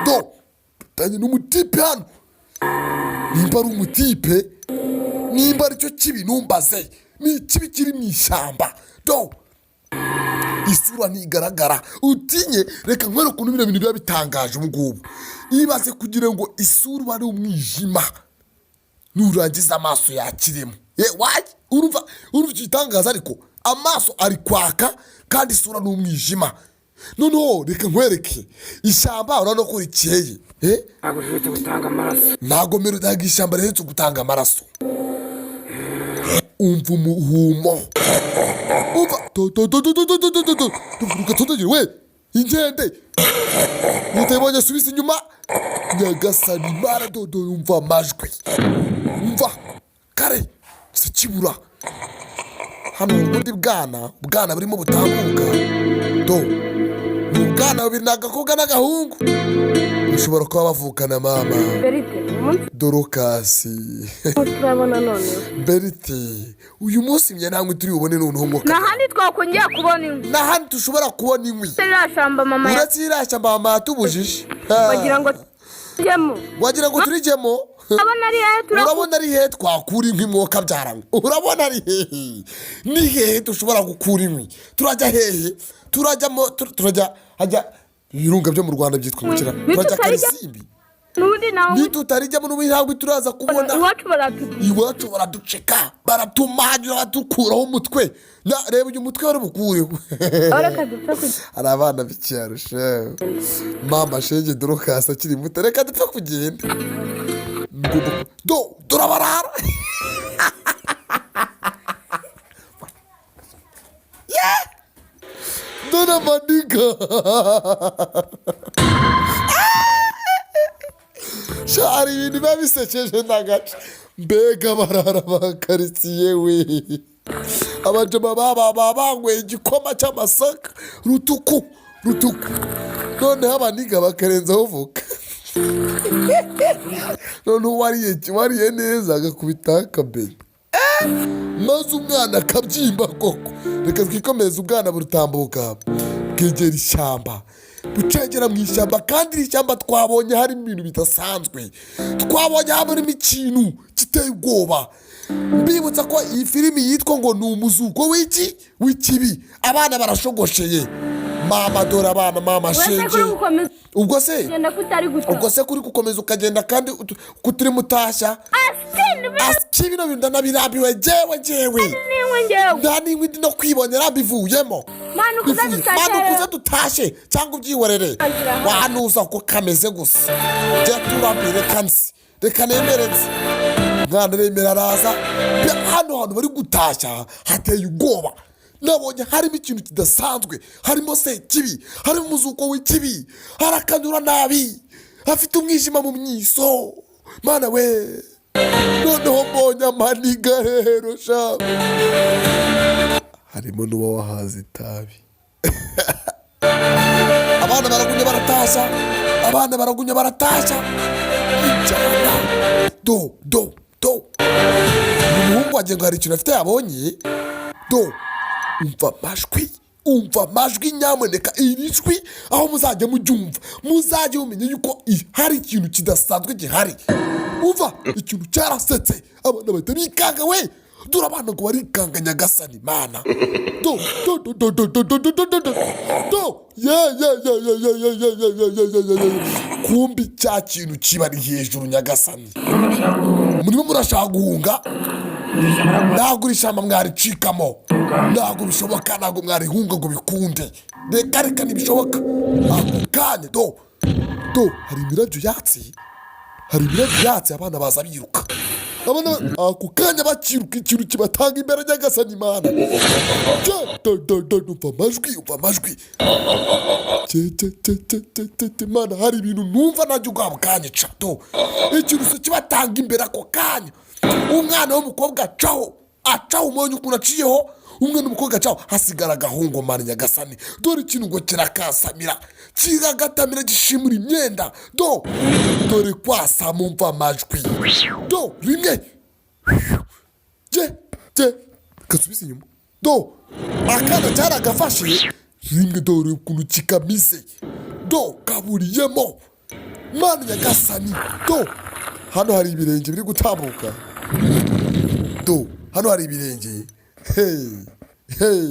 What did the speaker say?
do tanye n'umutipe hano nimba ari umutipe nimba ari cyo kibi numbaze ni kibi kiri mu ishyamba do isura ntigaragara utinye reka nkore ukuntu bino bintu biba bitangaje ubu ngubu ibaze kugira ngo isura uba ari umwijima nurangiza amaso yakiremo urumva igitangaza ariko amaso ari kwaka kandi isura ni umwijima noneho reka nkwereke ishyamba urabona ko rikeye ntabwo rihetse gutanga amaraso ntabwo ntabwo ishyamba rihetse gutanga amaraso umva umuhumo umva we ingende nitebonye subisa inyuma nyagasani mara dodo yumva amajwi umva kare si kibura hano ubundi bwana burimo butambuka do ni ubwana bubiri ni agakobwa n'agahungu bashobora kuba bavukana mama dorokasi turabona none berite uyu munsi mye namwe turi bubone noneho ngo nahandi twakongera kubona inkwi nahandi dushobora kubona inkwi irashamba mama uratsirashamba mama yatubujije wagira ngo turijemo urabona ari hehe twakura inkwi mwoka byaranywe urabona ari hehe ni hehe dushobora gukura inkwi turajya hehe turajya hajya ibirunga byo mu Rwanda byitwa mukira turajya Karisimbi nitutarijyamo n'ubuhangwe turaza kubona iwacu baraduceka baratumanyura batukuraho umutwe reba uyu mutwe wari bukureho hari abana b'icyaro shewe mama shenge dorokasi akiri muto reka dupfa kugenda turabarara dore amaniga hari ibintu biba bisekeje n'agace mbega barara bakaritsiye we abajama baba banyweye igikoma cy'amasaka rutuku noneho abaniga bakarenzaho voka noneho wariye neza agakubita akabenye maze umwana akabyimba koko reka twikomeze ubwana burutambuka bwegera ishyamba bucegera mu ishyamba kandi iri shyamba twabonye harimo ibintu bidasanzwe twabonye harimo ikintu giteye ubwoba mbibutsa ko iyi filimi yitwa ngo ni umuzuko w'ikibi abana barashogosheye mama dore abana mama shenge ubwo se kuri gukomeza ukagenda kandi kuturi mutashya bino bintu ndanabirambiwe jewe nta n'inkwi ndi no kwibonera mbivuyemo manukuze dutashe cyangwa ubyihorere wahanuza ko kameze gusa jya turambire kansi reka nemereze mwana remera araza hano hantu bari gutashya hateye ubwoba nabonye harimo ikintu kidasanzwe harimo se kibi harimo umuzuko w'ikibi harakanyura nabi afite umwijima mu myiso mana we noneho mbonye amaniga rero sha harimo n'uba wahaze itabi abana baragunya baratashya ijana do umuhungu wagira ngo hari ikintu afite yabonye do umva amajwi nyamuneka iri jwi aho muzajya mubyumva muzajya mumenya yuko hari ikintu kidasanzwe gihari umva ikintu cyarasetse abana bahita bikanga we dore abana ngo barikanga nyagasani mana kumbi cya kintu kibari hejuru nyagasani murimo murashaka guhunga ntabwo iri shyamba mwaricikamo ntabwo bishoboka ntabwo mwarihunga ngo bikunde reka ntibishoboka ako kanya hari ibirabyo yatsi abana baza biruka ako kanya bakiruka ikintu kibatanga imbere nyagasani imana umva amajwi mana hari ibintu numva najya ubwabo kanyica ikintu se kibatanga imbere ako kanya umwana w'umukobwa acaho umonye ukuntu aciyeho umwe n'umukobwa acaho hasigara agahungu mani nyagasani dore ikintu ngo kirakasamira kiragatamira gishimura imyenda dore kwasama umva amajwi rimwe gasubise inyuma akana cyaragafashe rimwe dore ukuntu kikamize do kaburiyemo mana nyagasani do hano hari ibirenge biri gutambuka do hano hari ibirenge hey hey